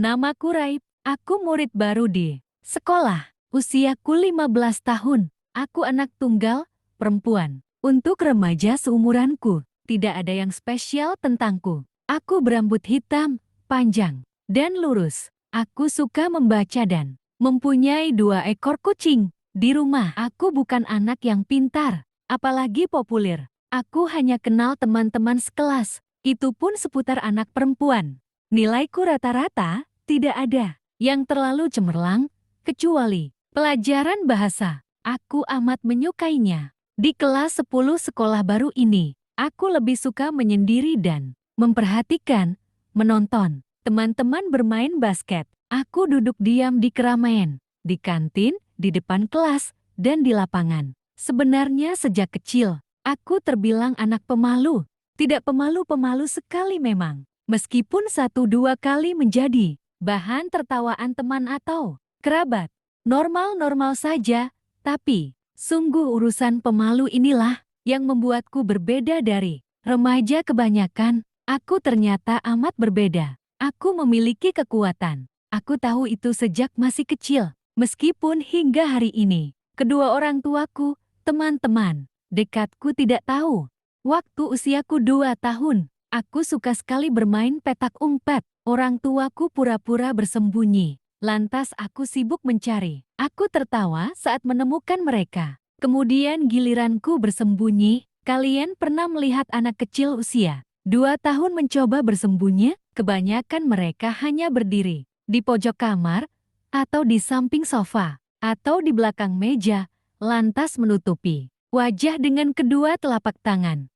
Namaku Raib, aku murid baru di sekolah. Usiaku 15 tahun. Aku anak tunggal, perempuan. Untuk remaja seumuranku, tidak ada yang spesial tentangku. Aku berambut hitam, panjang, dan lurus. Aku suka membaca dan mempunyai 2 ekor kucing. Di rumah, aku bukan anak yang pintar, apalagi populer. Aku hanya kenal teman-teman sekelas, itu pun seputar anak perempuan. Nilaiku rata-rata, tidak ada yang terlalu cemerlang, kecuali pelajaran bahasa. Aku amat menyukainya. Di kelas 10 sekolah baru ini, aku lebih suka menyendiri dan memperhatikan, menonton teman-teman bermain basket. Aku duduk diam di keramaian, di kantin, di depan kelas, dan di lapangan. Sebenarnya sejak kecil, aku terbilang anak pemalu. Tidak pemalu-pemalu sekali memang. Meskipun 1-2 kali menjadi bahan tertawaan teman atau kerabat. Normal-normal saja, tapi sungguh urusan pemalu inilah yang membuatku berbeda dari remaja kebanyakan. Aku ternyata amat berbeda. Aku memiliki kekuatan. Aku tahu itu sejak masih kecil. Meskipun hingga hari ini, kedua orang tuaku, teman-teman dekatku tidak tahu. Waktu usiaku 2 tahun, aku suka sekali bermain petak umpet. Orang tuaku pura-pura bersembunyi. Lantas aku sibuk mencari. Aku tertawa saat menemukan mereka. Kemudian giliranku bersembunyi. Kalian pernah melihat anak kecil usia 2 tahun mencoba bersembunyi? Kebanyakan mereka hanya berdiri di pojok kamar, atau di samping sofa, atau di belakang meja, lantas menutupi wajah dengan kedua telapak tangan.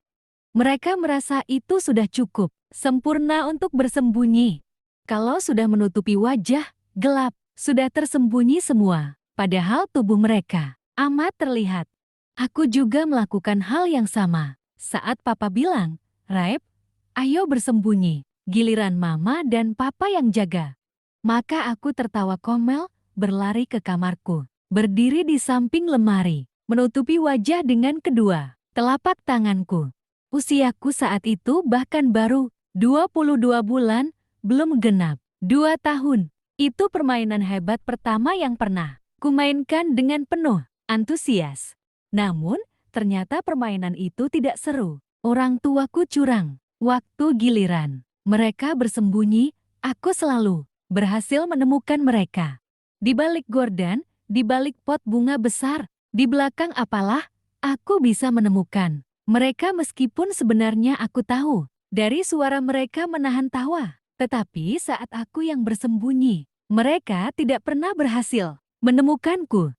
Mereka merasa itu sudah cukup, sempurna untuk bersembunyi. Kalau sudah menutupi wajah, gelap, sudah tersembunyi semua. Padahal tubuh mereka amat terlihat. Aku juga melakukan hal yang sama. Saat papa bilang, Raib, ayo bersembunyi. Giliran mama dan papa yang jaga. Maka aku tertawa komel, berlari ke kamarku. Berdiri di samping lemari, menutupi wajah dengan kedua telapak tanganku. Usiaku saat itu bahkan baru 22 bulan, belum genap 2 tahun. Itu permainan hebat pertama yang pernah kumainkan dengan penuh antusias. Namun, ternyata permainan itu tidak seru. Orang tuaku curang. Waktu giliran mereka bersembunyi, aku selalu berhasil menemukan mereka. Di balik gorden, di balik pot bunga besar, di belakang apalah, aku bisa menemukan mereka meskipun sebenarnya aku tahu, dari suara mereka menahan tawa. Tetapi saat aku yang bersembunyi, mereka tidak pernah berhasil menemukanku.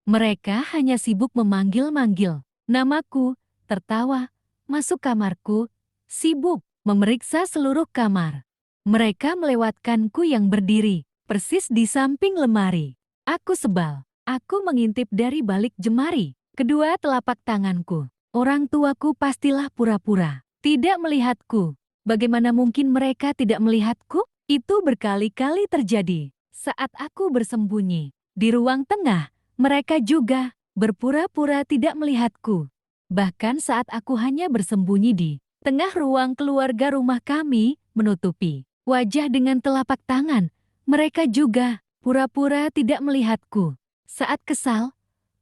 Mereka hanya sibuk memanggil-manggil namaku, tertawa, masuk kamarku, sibuk memeriksa seluruh kamar. Mereka melewatkanku yang berdiri, persis di samping lemari. Aku sebal, aku mengintip dari balik jemari, kedua telapak tanganku. Orang tuaku pastilah pura-pura tidak melihatku. Bagaimana mungkin mereka tidak melihatku? Itu berkali-kali terjadi. Saat aku bersembunyi di ruang tengah, mereka juga berpura-pura tidak melihatku. Bahkan saat aku hanya bersembunyi di tengah ruang keluarga rumah kami, menutupi wajah dengan telapak tangan, mereka juga pura-pura tidak melihatku. Saat kesal,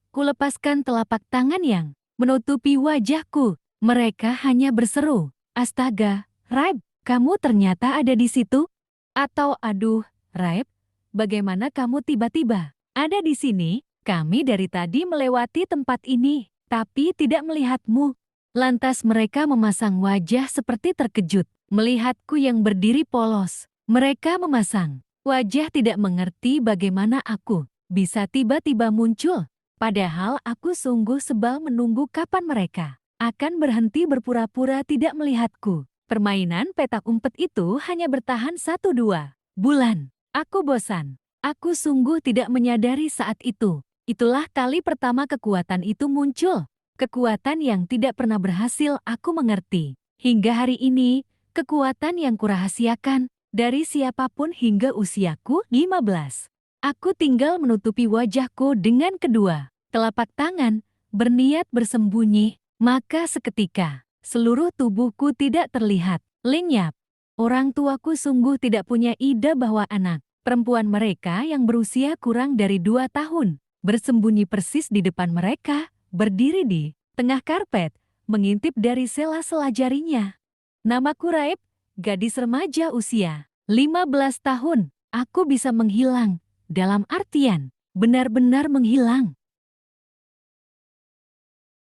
kulepaskan telapak tangan yang menutupi wajahku. Mereka hanya berseru, "Astaga, Raib, kamu ternyata ada di situ?" Atau, "Aduh, Raib, bagaimana kamu tiba-tiba ada di sini? Kami dari tadi melewati tempat ini, tapi tidak melihatmu." Lantas mereka memasang wajah seperti terkejut, melihatku yang berdiri polos. Mereka memasang wajah tidak mengerti bagaimana aku bisa tiba-tiba muncul. Padahal aku sungguh sebal menunggu kapan mereka akan berhenti berpura-pura tidak melihatku. Permainan petak umpet itu hanya bertahan 1-2 bulan. Aku bosan. Aku sungguh tidak menyadari saat itu. Itulah kali pertama kekuatan itu muncul. Kekuatan yang tidak pernah berhasil aku mengerti. Hingga hari ini, kekuatan yang kurahasiakan dari siapapun hingga usiaku 15. Aku tinggal menutupi wajahku dengan kedua telapak tangan, berniat bersembunyi, maka seketika seluruh tubuhku tidak terlihat, lenyap. Orang tuaku sungguh tidak punya ide bahwa anak Perempuan mereka yang berusia kurang dari 2 tahun, bersembunyi persis di depan mereka, berdiri di tengah karpet, mengintip dari sela-sela jarinya. Namaku Raib, gadis remaja usia 15 tahun. Aku bisa menghilang, dalam artian benar-benar menghilang.